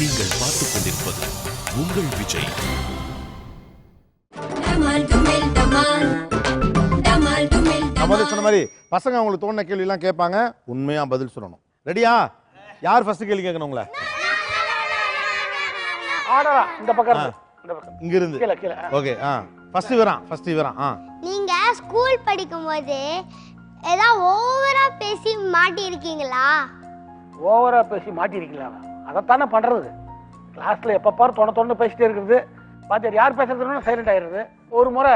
நீங்கள் பார்த்துக் கொண்டிருப்பது உங்கள் விஜய். சொன்ன மாதிரி பசங்க அவங்களுக்கு தோணுன கேள்வி எல்லாம் கேட்பாங்க, உண்மையா பதில் சொல்லணும். ரெடியா? யார் ஃபர்ஸ்ட் கேள்வி கேட்கணும்? உங்களை இந்த பக்கம் இங்க இருந்து. ஓகே, ஃபர்ஸ்ட் இவரான். நீங்க ஸ்கூல் படிக்கும்போது ஏதாவது ஓவரா பேசி மாட்டி இருக்கீங்களா? ஓவரா பேசி மாட்டிருக்கீங்களா? அதைத்தானே பண்றது. கிளாஸ்ல எப்ப பாரு தொண்ணு பேசிட்டே இருக்குது. வாத்தியார் யார் பேசுறதுன்னு சைலண்ட் ஆயிடுறது. ஒரு முறை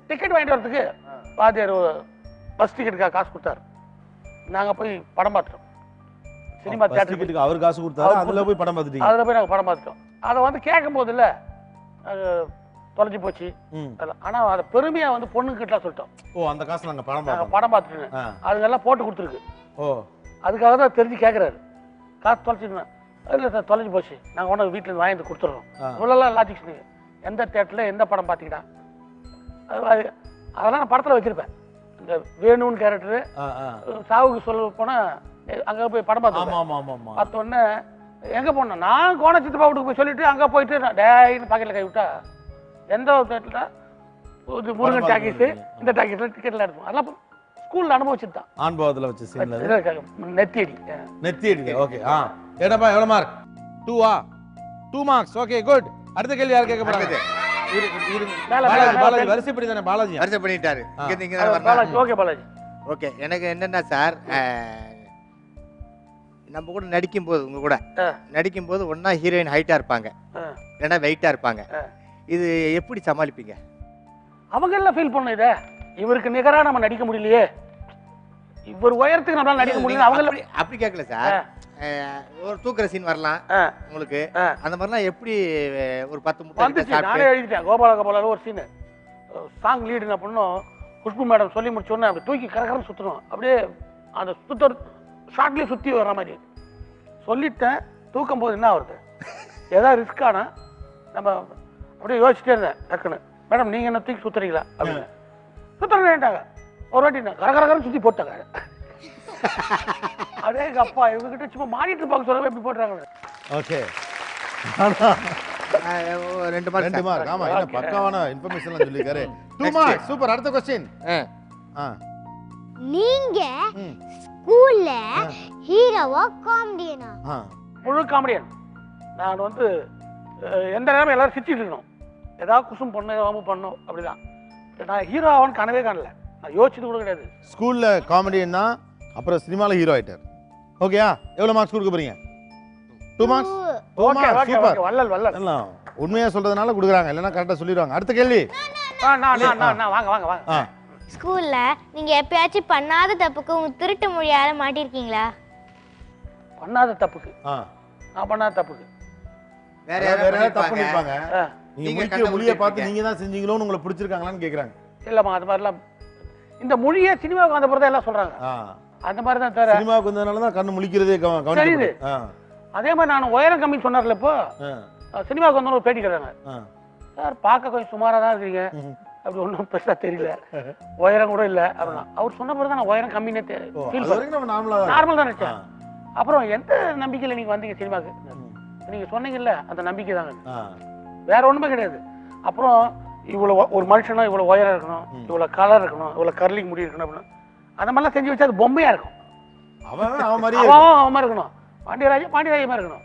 டிக்கெட் வாங்கிட்டு வரதுக்கு வாத்தியார் பஸ் டிக்கெட்டுக்காக காசு கொடுத்தாரு. நாங்க போய் படம் பார்த்துட்டோம். சினிமா தியேட்டருக்கு அவர் காசு கொடுத்தாரு, அதுல போய் படம் பார்த்துட்டீங்க. அதுல போய் நாங்க படம் பார்த்துட்டோம். அதை வந்து கேட்கும் போது இல்ல தொலைஞ்சு போச்சு. ஆனா அதை பெருமையா வந்து பொண்ணுகிட்ட சொல்லிட்டோம். ஓ, அந்த காசு நாங்க படம் பார்த்துட்டோம். அதுக்கெல்லாம் போட்டு கொடுத்துருக்கு. ஓ, அதுக்காக தான் தெரிஞ்சு கேட்கறாரு. காசு தொலைச்சிருந்தேன். இல்லை சார் தொலைஞ்சு போச்சு, நாங்கள் உனக்கு வீட்டில் இருந்து வாங்கி கொடுத்துட்றோம். இவ்வளோலாம் லாஜிக்ஸ். நீங்கள் எந்த தேட்டரில் எந்த படம் பார்த்தீங்கன்னா அதெல்லாம் நான் படத்தில் வச்சிருப்பேன். இந்த வேணும்னு கேரக்டரு சாவுக்கு சொல்ல போனால் அங்கே போய் படம் பார்த்தோம். பார்த்தோன்னே எங்கே போனோம், நான் கோணச்சித்து பாவுட்டுக்கு போய் சொல்லிட்டு அங்கே போயிட்டு டேன்னு பாக்கெட்டில் கை விட்டா எந்த தேட்டரில் முருகன் டாக்கீஸு இந்த டாக்கீஸில் டிக்கெட்லாம் எடுப்போம். அதெல்லாம் ஸ்கூல்ல அனுபவிச்சது தான். அனுபவத்துல வச்சு நெத்தியடி. ஓகே, ஏடப்பா எவ்வளவு மார்க்? 2 2 மார்க்ஸ். Okay, good. அடுத்த கேள்வி யார் கேட்க போறாங்க? பாலாஜி வரிசைப்படி தானே? பாலாஜி வரிசை பண்ணிட்டாரு. ஓகே பாலாஜி. ஓகே, எனக்கு என்னன்னா சார், நம்ம கூட நடிக்கும் போது உங்க கூட நடிக்கும் போது ஒன்னா ஹீரோயின் ஹைட்டா இருப்பாங்க, இல்லைன்னா வெயிட்டா இருப்பாங்க. இது எப்படி சமாளிப்பீங்க? அவங்க எல்லாம் ஃபீல் பண்ண இதை இவருக்கு நிகரா நம்ம நடிக்க முடியலையே, இவர் உயரத்துக்கு நம்மளால நடிக்க முடியல. அவங்க அப்படி கேட்கல சார். ஒரு தூக்குற சீன் வரலாம் உங்களுக்கு, அந்த மாதிரிலாம் எப்படி ஒரு 10 முட்டை நானே எழுதிட்டேன். கோபால ஒரு சீனு சாங் லீடு என்ன பண்ணோம், குஷ்பு மேடம் சொல்லி முடிச்சோன்னே அப்படி தூக்கி கரகரம் சுற்றணும். அப்படியே அந்த சுத்த ஷார்ட்லேயே சுற்றி வர்ற மாதிரி சொல்லிட்டேன். தூக்கும் போது என்ன வருது, ஏதாவது ரிஸ்க் ஆனா நம்ம அப்படியே யோசிச்சுட்டே இருந்தேன். டக்குன்னு மேடம் நீங்கள் என்ன தூக்கி சுற்றுறீங்களா அப்படின்னு சுற்றுறேன்ட்டாங்க. ஒரு வாட்டி கரகரகரம் சுற்றி போட்டாங்க. அதே அப்பா இவங்க கிட்ட சும்மா மானிட்டர் பார்க்க சொல்ல எப்படி போட்டுறாங்க. Okay, 2 mark. ஆமா, என்ன பக்காவான இன்ஃபர்மேஷன்லாம் சொல்லிருக்காரு. 2 மார்க். சூப்பர். அடுத்த क्वेश्चन. நீங்க ஸ்கூல்ல ஹீரோவா காமெடியனா? முழு காமெடியன். நான் வந்து எந்த நேரமும் எல்லாரும் சிரிச்சிட்டு இருக்கணும். ஏதாவது குசும் பண்ணு ஏதாவது பண்ணும். அப்படிதான். நான் ஹீரோ ஆவான்னு கனவே காணல. நான் யோசிச்சது கூட கிடையாது. ஸ்கூல்ல காமெடியன் தான், அப்புறம் சினிமால ஹீரோ ஆயிட்டார். ஓகேயா? எவ்வளவு மார்க்ஸ் கொடுக்க போறீங்க? 2 மார்க்ஸ். Okay, super. வள்ளல். உண்மையா சொல்றதுனால கொடுக்குறாங்க, இல்லைன்னா கரெக்டா சொல்லிடுவாங்க. அடுத்த கேள்வி. வாங்க. ஸ்கூல்ல நீங்க எப்பயாச்சும் பண்ணாத தப்புக்கு உங்க திருட்டு மொழியால மாட்டிருக்கீங்களா? பண்ணாத தப்புக்கு? நான் பண்ணாத தப்புக்கு வேற யாராவது தப்பு பண்ணிருப்பாங்க. நீங்க முடிக்கிற மொழியை பார்த்து நீங்க தான் செஞ்சீங்களோன்னு உங்களை பிடிச்சிருக்காங்களான்னு கேக்குறாங்க. இல்லம்மா, அது மாதிரிலாம் இந்த மொழியை சினிமாவுக்கு வந்த பிறகு எல்லாம் சொல்றாங்க. அந்த மாதிரி தான் தவிர சினிமாவுக்கு வந்ததுனால தான் கண்ணு முழிக்கிறதே கவனிக்குது. அதே மாதிரி நான் உயரம் கம்மி சொன்னார்ல, இப்போ சினிமாவுக்கு வந்தோன்னு ஒரு பேட்டி கேட்டாங்க. சார் பார்க்க கொஞ்சம் சுமாராக தான் இருக்கீங்க, அப்படி ஒன்றும் பெருசாக தெரியல, உயரம் கூட இல்லை அப்படின்னா. அவர் சொன்ன பிறகு தான் நான் உயரம் கம்மினே நார்மல் தான் நினைச்சேன். அப்புறம் எந்த நம்பிக்கையில் நீங்கள் வந்தீங்க சினிமாவுக்கு? நீங்கள் சொன்னீங்கல்ல, அந்த நம்பிக்கை தாங்க, வேற ஒன்றுமே கிடையாது. அப்புறம் இவ்வளோ ஒரு மனுஷனா இவ்வளோ உயரம் இருக்கணும், இவ்வளோ கலர் இருக்கணும், இவ்வளோ கர்லிங் முடி இருக்கணும் அப்படின்னு அந்த மாதிரிலாம் செஞ்சு வச்சா அது பொம்மையாக இருக்கும். அவன் மாதிரி இருக்கணும், பாண்டியராஜ மாதிரி இருக்கணும்.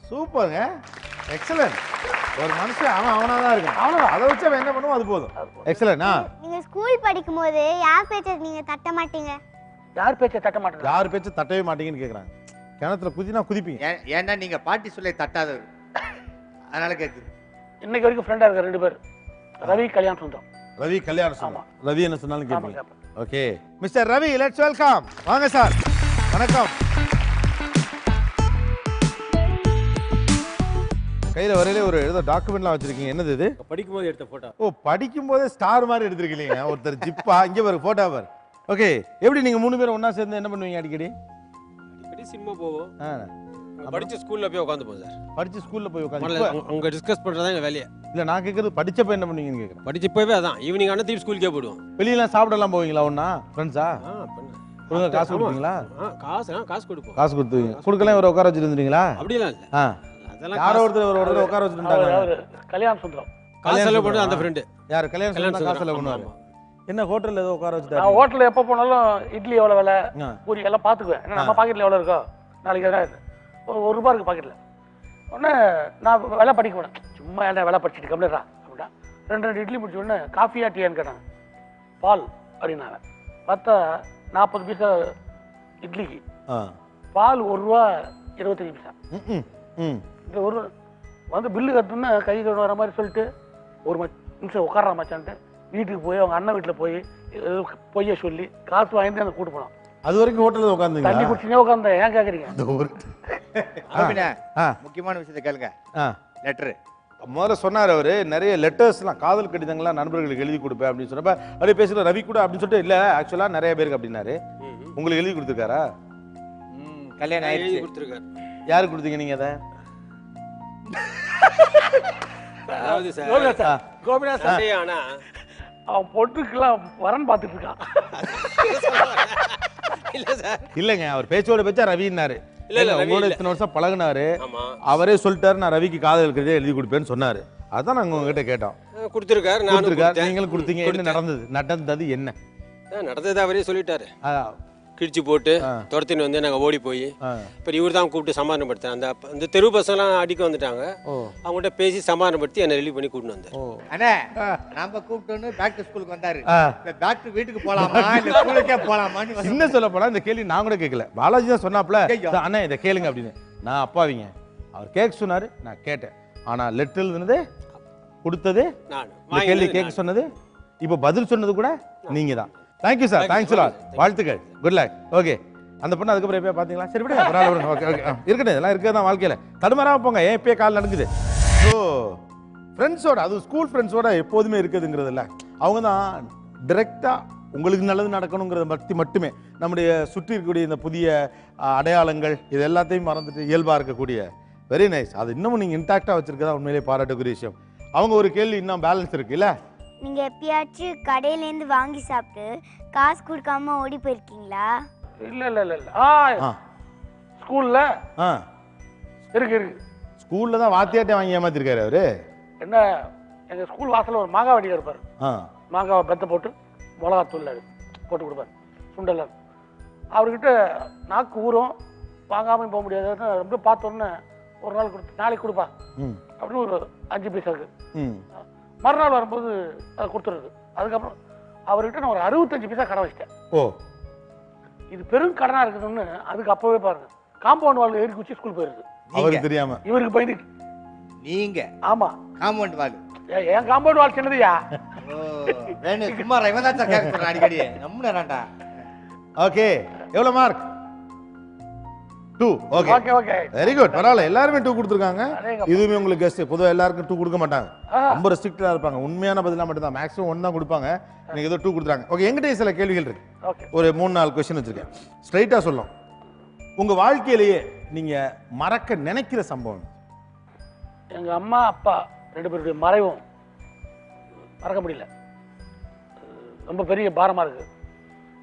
சூப்பருங்க, எக்ஸலன்ட். ஒரு மனுஷன் அவனா தான் இருக்கான், அவனதான். அதை வச்சு அவன் என்ன பண்ணுவோம், அது போதும். எக்ஸலன்ட். நீங்க ஸ்கூல் படிக்கும்போது யார் பேச்சை நீங்க தட்ட மாட்டீங்க? யார் பேச்சை தட்ட மாட்டீங்க? யார் பேச்சை தட்டவே மாட்டீங்கன்னு கேட்குறாங்க. கிணத்துல குதினா குதிப்பீங்க. ஏன்னா நீங்க பாட்டி சொல்ல தட்டாதவர், அதனால கேட்குது. இன்னைக்கு வரைக்கும் ஃப்ரெண்டா இருக்க 2 பேர், ரவி கல்யாண சுந்தரம். ரவி கல்யாண சுந்தரம். ரவி என்ன சொன்னாலும் கேட்பீங்க. Okay, mister Ravi, let's welcome. வாங்க சார். வணக்கம். கையில வரையில ஒரு ஏதோ டாக்குமெண்ட்லாம் வச்சிருக்கீங்க, என்னது இது? படிக்கும்போது எடுத்த போட்டோ. ஓ, படிக்கும்போதே ஸ்டார் மாதிரி எடுத்திருக்கீங்க. ஒருத்தர் ஜிப்பா, இங்க பாரு போட்டோ பாரு. ஓகே, எப்படி நீங்க 3 பேரும் ஒண்ணா சேர்ந்து என்ன பண்ணுவீங்க? அடிக்கடி சினிமா போவோம். படிச்ச ஸ்கூல்ல போய் உட்காந்துப்போம் சார். படிச்ச ஸ்கூல்ல போய் உட்காந்து அங்க டிஸ்கஸ் பண்றதா எங்க வேலையே. இல்ல, நான் கேக்குறது படிச்சப்ப என்ன பண்ணுவீங்கன்னு கேக்குறேன். படிச்சப்பவே அதான், ஈவினிங் ஆனா திருப்பி ஸ்கூலுக்கே போடுவோம். வெளியெல்லாம் சாப்பிடலாம் போவீங்களா ஒண்ணா ஃப்ரெண்ட்ஸா? ஒழுங்கா காசு கொடுப்பீங்களா? காசு கொடுப்போம். காசு கொடுத்துவீங்க. கொடுக்கலாம், இவரை உட்கார வச்சுட்டு இருந்தீங்களா? அப்படிலாம் இல்ல, அதெல்லாம் யாரோ ஒருத்தர் உட்கார வச்சுட்டாங்க. அவரு கல்யாண சுந்தரம். காசு செலவு பண்ணது அந்த ஃப்ரெண்டு. யாரு கல்யாணம் கல்யாண காசு செலவு பண்ணுவாரு. என்ன ஹோட்டல்ல ஏதோ உட்கார வச்சுட்டாரு. நான் ஹோட்டல்ல எப்ப போனாலும் இட்லி எவ்வளவு விலை, பூரி எல்லாம் பாத்துக்குவேன். ஏன்னா நம்ம பாக்கெட்ல எவ்வளவு இருக்கோ நாளைக்கு எதாவது ₹1 இருக்கு பாக்கெட்ல. உடனே நான் விலை படிக்க போனேன். சும்மா என்ன விலை படிச்சுட்டு கம்ப்ளீட்டா அப்படின்னா 2 இட்லி முடிச்ச உடனே காஃபியா டீயான்னு கேட்டாங்க. பால் அப்படின்னாங்க. பார்த்தா 40 பைசா இட்லிக்கு, பால் ₹1.25. இந்த ஒரு வந்து பில்லு கட்டணும்னா கை கழுவு வர மாதிரி சொல்லிட்டு ஒரு நிமிஷம் உட்கார மச்சான்ட்டு வீட்டுக்கு போய் அவங்க அண்ணன் வீட்டில் போய் பொய்ய சொல்லி காசு வாங்கிட்டு அந்த கூட்டு போனோம். அது வரைக்கும் ஹோட்டல்ல உட்கார்ந்தீங்க. தண்ணி குடிச்சுனே உட்கார்ந்தேன். ஏன் கேக்குறீங்க? முக்கியமான விஷயத்தை கேளுங்க. லெட்டர் முதல்ல சொன்னார் அவரு, நிறைய லெட்டர்ஸ்லாம் காதல் கடிதங்கள்லாம் நண்பர்களுக்கு எழுதி கொடுப்பேன் அப்படின்னு சொன்னப்ப அப்படியே பேசுகிற ரவி கூட அப்படின்னு சொல்லிட்டு இல்லை ஆக்சுவலாக நிறைய பேருக்கு அப்படின்னாரு. உங்களுக்கு எழுதி கொடுத்துருக்காரா? கல்யாணம் ஆயிடுச்சு. கொடுத்துருக்காரு. யாருக்கு கொடுத்தீங்க நீங்க அதை? அதாவது சார் கோபிநாத் சார் ஆனா அவன் பொண்ணுக்கெல்லாம் வரன் பார்த்துட்டு இருக்கான். இல்ல சார் இல்லைங்க, அவர் பேச்சோட பேச்சா ரவின்னாரு. இல்ல உங்களோட இத்தனை வருஷம் பழகுனாரு. ஆமா அவரே சொல்லிட்டாரு நான் ரவிக்கு காதல் கடிதம் எழுதி கொடுப்பேன்னு சொன்னாரு. அதான் நாங்க உங்ககிட்ட கேட்டோம். கொடுத்துருக்காரு. நானும் நீங்களும் கொடுத்தீங்க. என்ன நடந்தது என்ன நடந்தது அவரே சொல்லிட்டாரு. ஆ, கிழிச்சு போட்டு துரத்தின்னு வந்து நாங்கள் ஓடி போய் இப்போ இவர் தான் கூப்பிட்டு சமாதானப்படுத்தேன். அந்த தெரு பசங்களாம் அடிக்க வந்துட்டாங்க. அவங்கள்ட்ட பேசி சமாதானப்படுத்தி என்னை ரிலீவ் பண்ணி கூட்டின்னு வந்தேன். அண்ணே நம்ம கூப்பிட்டோன்னு பேக் டு ஸ்கூலுக்கு வந்தாரு. பேக் டு வீட்டுக்கு போலாமா இல்ல ஸ்கூலுக்கே போலாமான்னு இன்னும் சொல்ல போனா இந்த கேள்வி நான் கூட கேட்கல. பாலாஜி தான் சொன்னாப்ல, அண்ணா இதை கேளுங்க அப்படின்னு. நான் அப்பாவிங்க, அவர் கேட்க சொன்னாரு, நான் கேட்டேன். ஆனா லெட்டர் எழுதுனது கொடுத்தது இந்த கேள்வி கேட்க சொன்னது இப்போ பதில் சொன்னது கூட நீங்க தான். தேங்க்யூ சார், தேங்க்ஸ் லாட், வாழ்த்துக்கள், குட் லக். ஓகே, அந்த பொண்ணு அதுக்கப்புறம் எப்பயா பார்த்தீங்களா? சரி விடுங்க, பரவாயில்ல, ஓகே ஓகே, இருக்கட்டும், இதெல்லாம் இருக்கிறது தான் வாழ்க்கையில். தடுமாறாமல் போங்க, ஏன் இப்பயே கால் நடக்குது. ஸோ ஃப்ரெண்ட்ஸோட, அதுவும் ஸ்கூல் ஃப்ரெண்ட்ஸோட எப்போதுமே இருக்குதுங்கிறது இல்லை. அவங்க தான் டிரெக்டாக உங்களுக்கு நல்லது நடக்கணுங்கிறத பற்றி மட்டுமே நம்முடைய சுற்றி இருக்கக்கூடிய இந்த புதிய அடையாளங்கள் இது எல்லாத்தையும் மறந்துட்டு இயல்பாக இருக்கக்கூடிய வெரி நைஸ். அது இன்னமும் நீங்கள் இன்டாக்டாக வச்சுருக்கதா உண்மையிலே பாராட்டக்கூடிய விஷயம். அவங்க ஒரு கேள்வி இன்னும் பேலன்ஸ் இருக்குல்ல. நீங்க எப்பயாச்சும் கடையிலேருந்து வாங்கி சாப்பிட்டு காசு கொடுக்காம ஓடி போயிருக்கீங்களா? இல்ல இல்ல இல்ல இல்ல. ஸ்கூல்ல இருக்கு. ஸ்கூல்ல தான் வாத்தியாட்டே வாங்கி ஏமாத்திருக்காரு அவரு. என்ன, எங்க ஸ்கூல் வாசல்ல ஒரு மாங்காய் வடிகை இருப்பாரு. மாங்காவை பெத்த போட்டு மிளகா தூள் போட்டு கொடுப்பாரு, சுண்டல். அவர்கிட்ட நாக்கு ஊறும், வாங்காம போக முடியாது. ரொம்ப பார்த்தோன்னே ஒரு நாள் கொடுத்து நாளைக்கு கொடுப்பா அப்படின்னு ஒரு 5 பைசாக்கு. மறுநாள் வரும்போது அதை கொடுத்துருது. அதுக்கப்புறம் அவர்கிட்ட நான் ஒரு 65 பைசா கடன் வச்சிட்டேன். இது பெரும் கடனா இருக்குதுன்னு அதுக்கு அப்பவே பாருங்க காம்பவுண்ட் வால் ஏறி குச்சி ஸ்கூல் போயிருது. அவருக்கு தெரியாம இவருக்கு பயந்து நீங்க. ஆமா, காம்பவுண்ட் வால். ஏன் காம்பவுண்ட் வால் சின்னதுயா? வேணும் சும்மா இவன் தான் சார் கேட்க சொல்றேன் அடிக்கடி. நம்மளடா. ஓகே, எவ்வளவு mark? 2. Okay okay okay, very good. பரவாயில்ல, எல்லாருமே 2 கொடுத்துருக்காங்க. இதுவுமே உங்களுக்கு கெஸ்ட். பொதுவாக எல்லாருக்கும் 2 கொடுக்க மாட்டாங்க, ரொம்ப ரெஸ்ட்ரிக்டா இருப்பாங்க. உண்மையான பதிலாக மட்டும் தான், மேக்ஸிமம் 1 தான் கொடுப்பாங்க. நீங்க ஏதோ 2 கொடுத்துறாங்க. ஓகே, எங்கிட்ட சில கேள்விகள் இருக்கு. ஒரு 3-4 கொஸ்டின் வச்சிருக்கேன். ஸ்ட்ரைட்டா சொல்லலாம், உங்க வாழ்க்கையிலேயே நீங்க மறக்க நினைக்கிற சம்பவம்? எங்க அம்மா அப்பா 2 பேருடைய மறைவும் மறக்க முடியல. ரொம்ப பெரிய பாரமா இருக்கு.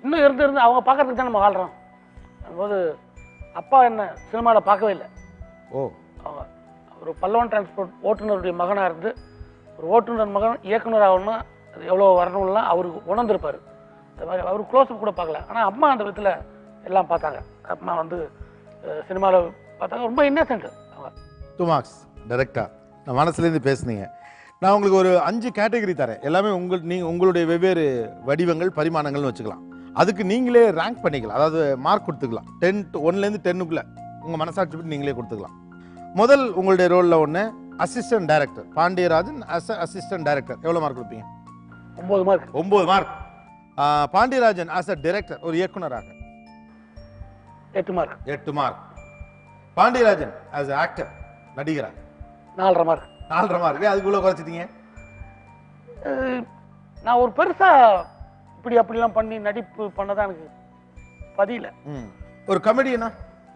இன்னும் இருந்து அவங்க பார்க்கறதுக்கு தான் நம்ம வாழ்றோம். அதுபோது அப்பா என்ன சினிமாவில் பார்க்கவே இல்லை. ஒரு பல்லவன் டிரான்ஸ்போர்ட் ஓட்டுநருடைய மகனாக இருந்து ஒரு ஓட்டுநர் மகன் இயக்குனர் ஆகணும்னா அது எவ்வளோ வரணும்லாம் அவருக்கு உணர்ந்திருப்பார். அது மாதிரி அவர் க்ளோஸ்அப் கூட பார்க்கல. ஆனால் அம்மா அந்த விதத்தில் எல்லாம் பார்த்தாங்க. அம்மா வந்து சினிமாவில் பார்த்தாங்க. ரொம்ப இன்னசென்ட் அவங்க. 2 மார்க்ஸ் டைரெக்டாக நான் மனசுலேருந்து பேசுனீங்க. நான் உங்களுக்கு ஒரு 5 கேட்டகரி தரேன். எல்லாமே உங்களுடைய வெவ்வேறு வடிவங்கள் பரிமாணங்கள்னு வச்சுக்கலாம். அதுக்கு நீங்களே ரேங்க் பண்ணிக்கலாம், அதாவது மார்க் கொடுத்துக்கலாம். 1லேருந்து 10க்குள்ள உங்கள் மனசாட்சி பற்றி நீங்களே கொடுத்துக்கலாம். முதல் உங்களுடைய ரோலில் 1 assistant director Pandiarajan. Assistant director எவ்வளோ மார்க் கொடுப்பீங்க? 9 mark. 9 mark. Pandiarajan as a director, ஒரு இயக்குனராக 8 mark. 8 mark. Pandiarajan as actor, நடிகராக 4.5 மார்க். 4.5 மார்க். அதுக்குள்ள குறைச்சிட்டீங்க. நான் ஒரு பெருசா இப்படி அப்படிலாம் பண்ணி நடிப்பு பண்ணதான் எனக்கு பதியல. ஒரு கமெடியனா,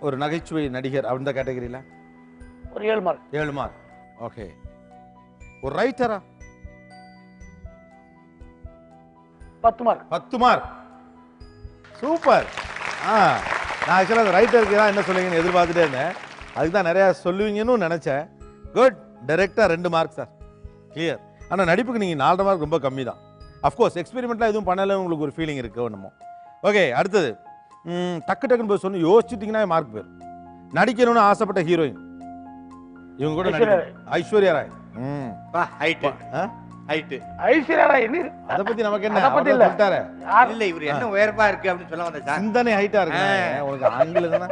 ஒரு நகைச்சுவை நடிகர் அந்த கேட்டகரியில ஒரு 7 மார்க். 7 மார்க். ஓகே. ஒரு ரைட்டரா? 10 மார்க். 10 மார்க். சூப்பர். நான் ஆக்சுவலாக அந்த ரைட்டருக்கு தான் என்ன சொல்லுங்கன்னு எதிர்பார்த்துட்டே இருந்தேன். அதுக்கு தான் நிறையா சொல்லுவீங்கன்னு நினச்சேன். குட். டைரெக்டாக 2 மார்க் சார், கிளியர். ஆனால் நடிப்புக்கு நீங்கள் 4 மார்க் ரொம்ப கம்மி தான். அஃப்கோர்ஸ் எக்ஸ்பெரிமெண்ட்லாம் எதுவும் பண்ணலை, உங்களுக்கு ஒரு ஃபீலிங் இருக்குது ஒன்றுமோ. ஓகே, அடுத்தது டக்கு டக்குன்னு போய் சொன்னு யோசிச்சுட்டிங்கன்னா மார்க் போயிடும். நடிக்கணும்னு ஆசைப்பட்ட ஹீரோயின் இவங்க கூட ஐஸ்வர்யா ராய். ஹைட்டு ஹைட்டு ஐஸ்வர்யா ராய் என்ன அதை பத்தி நமக்கு என்ன, அதை பத்தி இல்ல. சொல்லிட்டாரு. இல்ல இவர் என்ன உயரமா இருக்கு அப்படின்னு சொல்ல வந்தேன் சார். சிந்தனை ஹைட்டா இருக்கு. உங்களுக்கு ஆங்கிலம் தானே.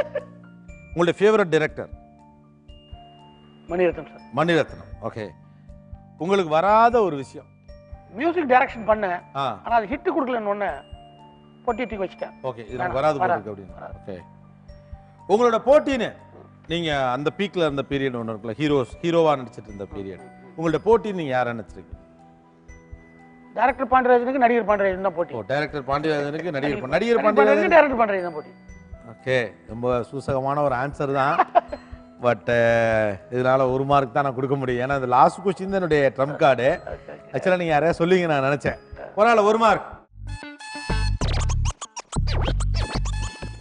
உங்களுடைய favourite director? Mani Ratnam sir. Mani Ratnam. Okay, உங்களுக்கு வராத ஒரு விஷயம்? மியூசிக் டைரக்ஷன் பண்ணேன், ஆனா அது ஹிட் கொடுக்கலன்னு ஒண்ணு பொட்டி தூக்கி வச்சிட்டேன். ஓகே, இது எனக்கு வராது போட்டுருக்கு அப்படின்னு. ஓகே, உங்களோட போட்டின்னு நீங்க அந்த பீக்ல இருந்த பீரியட் ஒன்று இருக்குல்ல, ஹீரோவா நடிச்சிட்டு இருந்த பீரியட், உங்களோட போட்டி நீங்க யாரை நினைச்சிருக்கீங்க? டைரக்டர் பாண்டியராஜனுக்கு நடிகர் பாண்டியராஜன் தான் போட்டி. ஓ, டைரக்டர் பாண்டியராஜனுக்கு நடிகர் பாண்டியராஜன் டைரக்டர் பாண்டியராஜன் தான் போட்டி. ஓகே, ரொம்ப சூசகமான ஒரு ஆன்சர் தான். பட் இதனால 1 மார்க் தான் நான் கொடுக்க முடியும். ஏன்னா இந்த லாஸ்ட் கொஸ்டின் தான் என்னுடைய ட்ரம்ப் கார்டு. ஆக்சுவலாக நீங்கள் யாரையா சொல்லுவீங்க நான் நினச்சேன். பரவாயில்ல, 1 மார்க்.